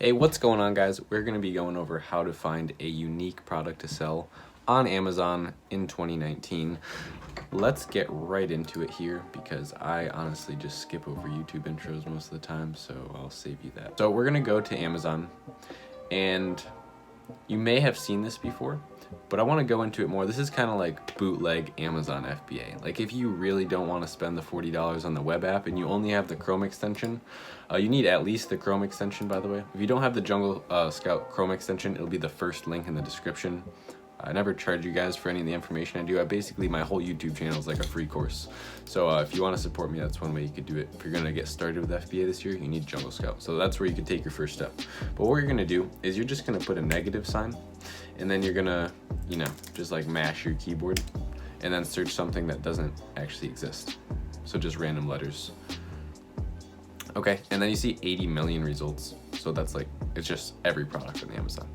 Hey, what's going on, guys? We're going to be going over how to find a unique product to sell on Amazon in 2019. Let's get right into it here because I honestly just skip over YouTube intros most of the time, so I'll save you that. So we're going to go to Amazon, and you may have seen this before, but I want to go into it more. This is kind of like bootleg Amazon FBA. Like if you really don't want to spend the $40 on the web app and you only have the Chrome extension, you need at least the Chrome extension, by the way. If you don't have the Jungle Scout Chrome extension, it'll be the first link in the description. I never charge you guys for any of the information I do. Basically, my whole YouTube channel is like a free course. So if you want to support me, that's one way you could do it. If you're going to get started with FBA this year, you need Jungle Scout. So that's where you can take your first step. But what you're going to do is you're just going to put a negative sign, and then you're going to, just like mash your keyboard and then search something that doesn't actually exist. So just random letters. Okay, and then you see 80 million results. So that's like, it's just every product on Amazon.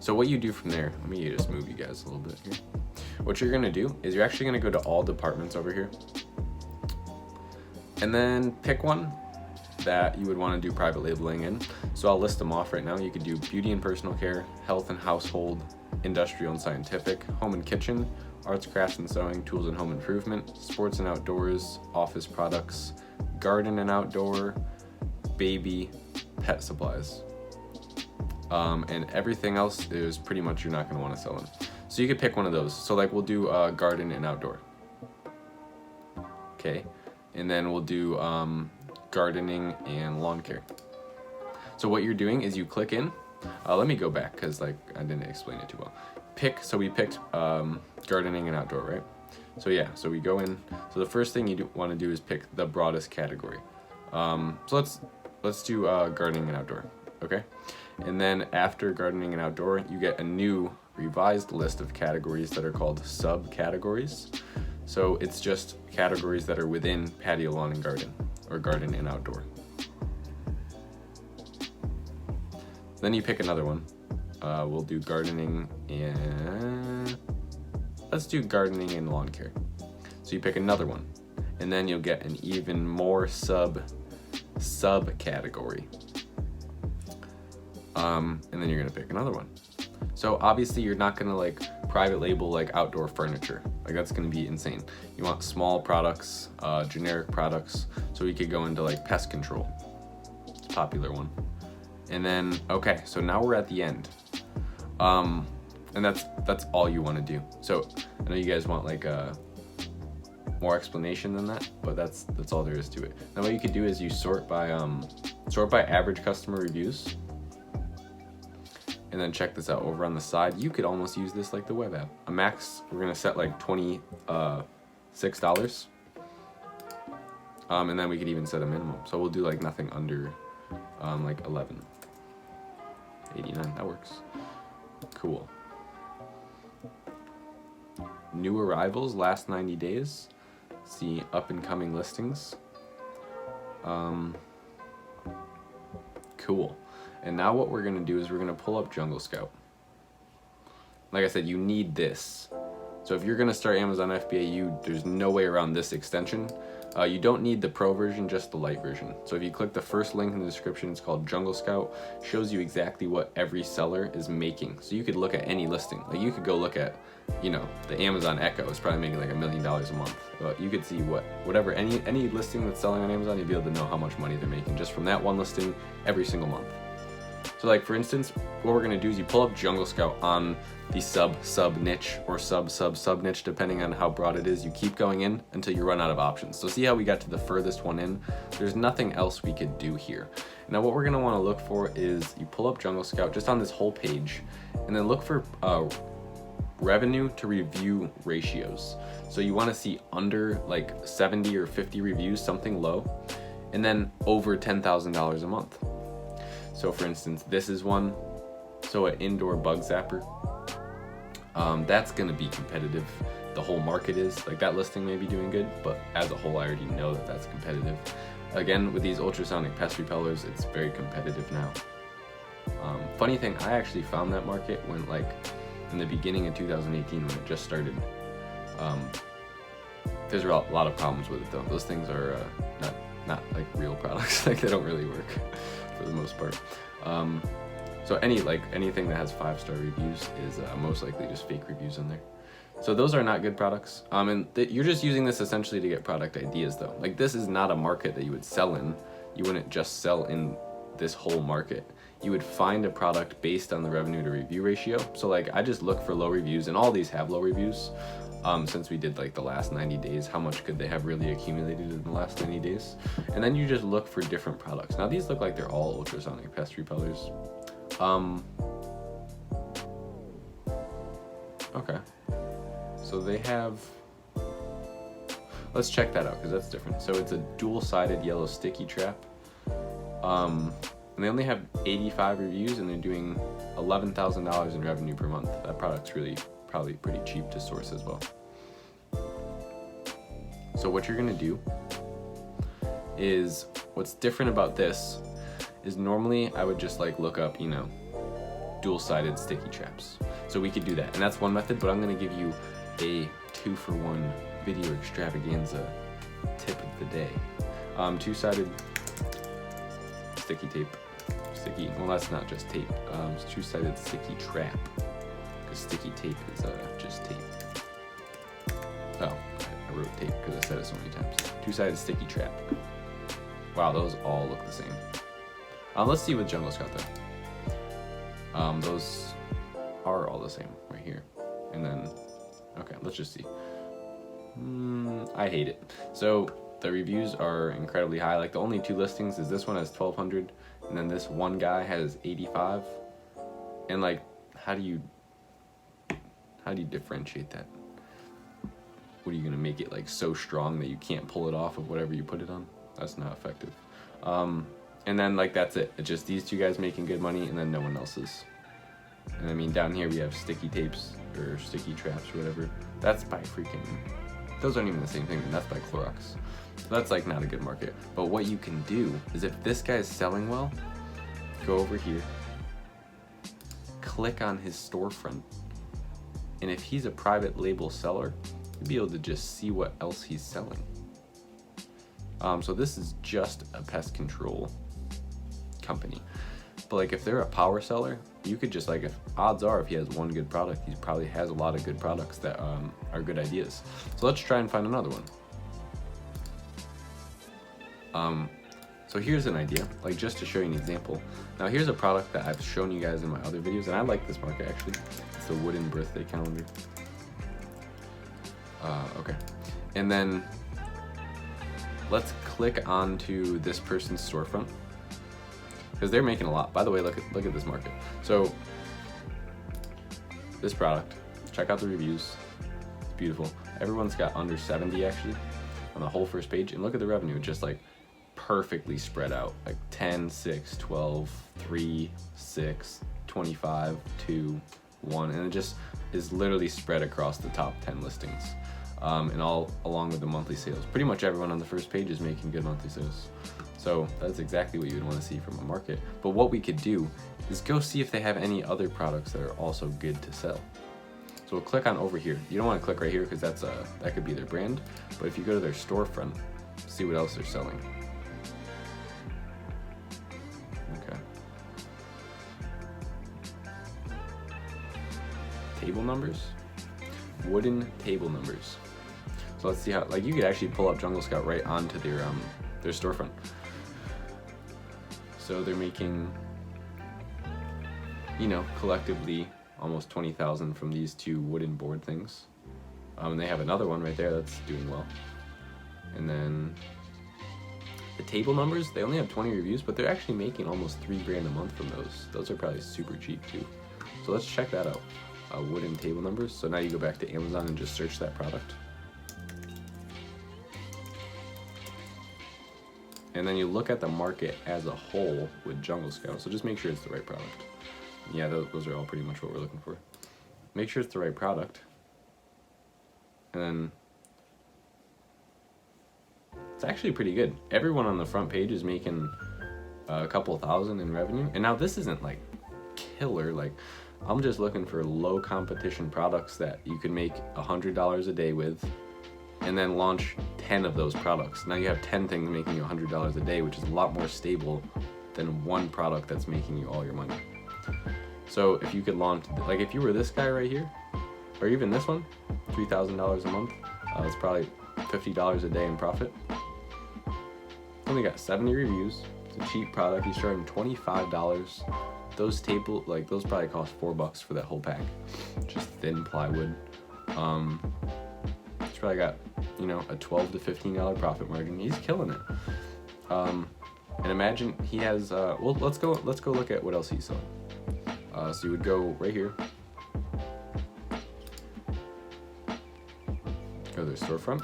So what you do from there, let me just move you guys a little bit here. What you're gonna do is you're actually gonna go to all departments over here. And then pick one that you would wanna do private labeling in. So I'll list them off right now. You could do beauty and personal care, health and household, industrial and scientific, home and kitchen, arts, crafts and sewing, tools and home improvement, sports and outdoors, office products, garden and outdoor, baby, pet supplies. And everything else is pretty much you're not going to want to sell in. So you could pick one of those. So like we'll do garden and outdoor. Okay. And then we'll do gardening and lawn care. So what you're doing is you click in. Let me go back because like I didn't explain it too well. So we picked gardening and outdoor, right? So yeah, so we go in. So the first thing you want to do is pick the broadest category. So let's do gardening and outdoor, okay? And then after gardening and outdoor, you get a new revised list of categories that are called subcategories. So it's just categories that are within patio, lawn, and garden, or garden and outdoor. Then you pick another one. We'll do gardening and let's do gardening and lawn care. So you pick another one, and then you'll get an even more subcategory. And then you're gonna pick another one. So obviously you're not gonna like private label like outdoor furniture. Like that's gonna be insane. You want small products, generic products. So we could go into like pest control. It's a popular one. And then, okay, so now we're at the end. And that's all you wanna do. So I know you guys want like more explanation than that, but that's all there is to it. Now what you could do is you sort by average customer reviews. And then check this out over on the side. You could almost use this like the web app. A max, we're gonna set like $26. And then we could even set a minimum. So we'll do like nothing under like 11.89. That works. Cool. New arrivals, last 90 days. See up and coming listings. Cool. And now what we're gonna do is we're gonna pull up Jungle Scout. Like I said, you need this. So if you're gonna start Amazon FBA, there's no way around this extension. You don't need the pro version, just the light version. So if you click the first link in the description, it's called Jungle Scout. Shows you exactly what every seller is making. So you could look at any listing. Like you could go look at, the Amazon Echo is probably making like $1 million a month. But you could see whatever any listing that's selling on Amazon, you'll be able to know how much money they're making just from that one listing every single month. So like for instance, what we're gonna do is you pull up Jungle Scout on the sub niche or sub niche, depending on how broad it is. You keep going in until you run out of options. So see how we got to the furthest one in? There's nothing else we could do here. Now what we're gonna wanna look for is you pull up Jungle Scout just on this whole page, and then look for revenue to review ratios. So you wanna see under like 70 or 50 reviews, something low, and then over $10,000 a month. So for instance, this is one. So an indoor bug zapper. That's gonna be competitive. The whole market is. Like that listing may be doing good, but as a whole, I already know that that's competitive. Again, with these ultrasonic pest repellers, it's very competitive now. Funny thing, I actually found that market when like in the beginning of 2018 when it just started. There's a lot of problems with it though. Those things are not like real products. Like they don't really work for the most part. So anything that has 5-star reviews is most likely just fake reviews in there. So those are not good products. And you're just using this essentially to get product ideas though. Like this is not a market that you would sell in. You wouldn't just sell in this whole market. You would find a product based on the revenue to review ratio. So like I just look for low reviews, and all these have low reviews. Since we did like the last 90 days, how much could they have really accumulated in the last 90 days? And then you just look for different products. Now these look like they're all ultrasonic pest repellers. Okay. So they have, let's check that out because that's different. So it's a dual-sided yellow sticky trap. And they only have 85 reviews, and they're doing $11,000 in revenue per month. That product's really probably pretty cheap to source as well. So what you're gonna do is, what's different about this is normally I would just like look up, dual-sided sticky traps. So we could do that, and that's one method, but I'm gonna give you a 2-for-1 video extravaganza tip of the day. Two-sided sticky tape. Well, that's not just tape. It's two-sided sticky trap. Because sticky tape is just tape. Oh, I wrote tape because I said it so many times. Two-sided sticky trap. Wow, those all look the same. Let's see with Jungle Scout though. Those are all the same right here. And then, okay, let's just see. I hate it. So the reviews are incredibly high. Like the only 2 listings is this one has 1,200, and then this one guy has 85. And like, how do you differentiate that? What are you gonna make it like so strong that you can't pull it off of whatever you put it on? That's not effective. And then like that's it. It's just these 2 guys making good money, and then no one else is. And I mean, down here we have sticky tapes or sticky traps or whatever. That's by those aren't even the same thing. That's by Clorox. So that's like not a good market. But what you can do is, if this guy is selling well, go over here, click on his storefront, and if he's a private label seller, you'll be able to just see what else he's selling. So this is just a pest control company. But like if they're a power seller, you could just like, if odds are if he has one good product, he probably has a lot of good products that are good ideas. So let's try and find another one. So here's an idea, like just to show you an example. Now here's a product that I've shown you guys in my other videos, and I like this market actually. It's the wooden birthday calendar. Okay, and then let's click onto this person's storefront, because they're making a lot. By the way, look at this market. So this product, check out the reviews. It's beautiful. Everyone's got under 70 actually on the whole first page, and look at the revenue, just like perfectly spread out, like 10, 6, 12, 3, 6, 25, 2, 1, and it just is literally spread across the top 10 listings, and all along with the monthly sales. Pretty much everyone on the first page is making good monthly sales. So that's exactly what you would want to see from a market. But what we could do is go see if they have any other products that are also good to sell. So we'll click on over here. You don't want to click right here because that could be their brand. But if you go to their storefront, see what else they're selling. Okay. Table numbers, wooden table numbers. So let's see how, like, you could actually pull up Jungle Scout right onto their storefront. So they're making, collectively almost 20,000 from these 2 wooden board things. And they have another one right there that's doing well. And then the table numbers, they only have 20 reviews, but they're actually making almost $3,000 a month from those. Those are probably super cheap too. So let's check that out. Wooden table numbers. So now you go back to Amazon and just search that product. And then you look at the market as a whole with Jungle Scout. So just make sure it's the right product. Yeah, those are all pretty much what we're looking for. Make sure it's the right product. And then it's actually pretty good. Everyone on the front page is making a couple thousand in revenue. And now this isn't like killer. Like, I'm just looking for low competition products that you can make $100 a day with, and then launch 10 of those products. Now you have 10 things making you $100 a day, which is a lot more stable than one product that's making you all your money. So if you could launch, like if you were this guy right here, or even this one, $3,000 a month, it's probably $50 a day in profit. Only got 70 reviews. It's a cheap product. He's charging $25. Those those probably cost $4 for that whole pack. Just thin plywood. He's probably got, you know, a $12 to $15 profit margin. He's killing it. And imagine he has. Well, let's go look at what else he's selling. So you would go right here. Go to their storefront.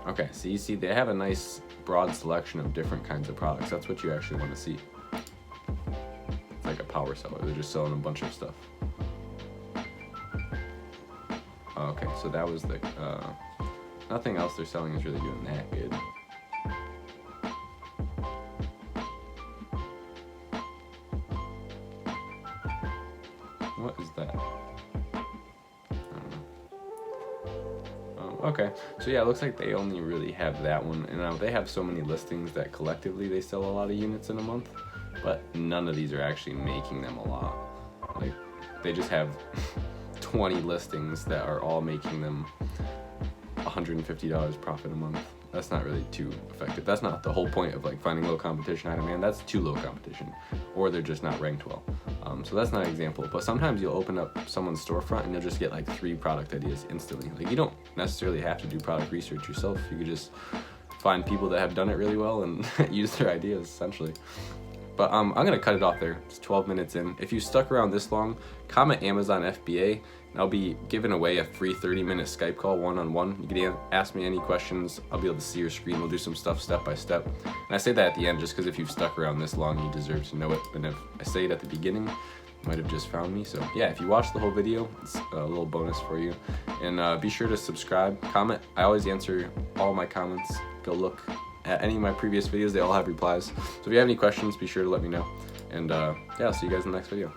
Okay, so you see they have a nice broad selection of different kinds of products. That's what you actually want to see. It's like a power seller. They're just selling a bunch of stuff. Okay, so that was the nothing else they're selling is really doing that good. What is that? Okay, so yeah, it looks like they only really have that one, and they have so many listings that collectively they sell a lot of units in a month, but none of these are actually making them a lot. Like, they just have 20 listings that are all making them $150 profit a month. That's not really too effective. That's not the whole point of like finding low competition high demand. That's too low competition, or they're just not ranked well. So that's not an example, but sometimes you'll open up someone's storefront and you'll just get like 3 product ideas instantly. Like, you don't necessarily have to do product research yourself. You could just find people that have done it really well and use their ideas essentially. But I'm gonna cut it off there. It's 12 minutes in. If you stuck around this long, comment Amazon FBA, and I'll be giving away a free 30-minute Skype call one-on-one. You can ask me any questions. I'll be able to see your screen. We'll do some stuff step by step. And I say that at the end just because if you've stuck around this long, you deserve to know it. And if I say it at the beginning, you might have just found me. So yeah, if you watch the whole video, it's a little bonus for you. And be sure to subscribe, comment. I always answer all my comments. Go look at any of my previous videos. They all have replies. So if you have any questions, be sure to let me know. And yeah, I'll see you guys in the next video.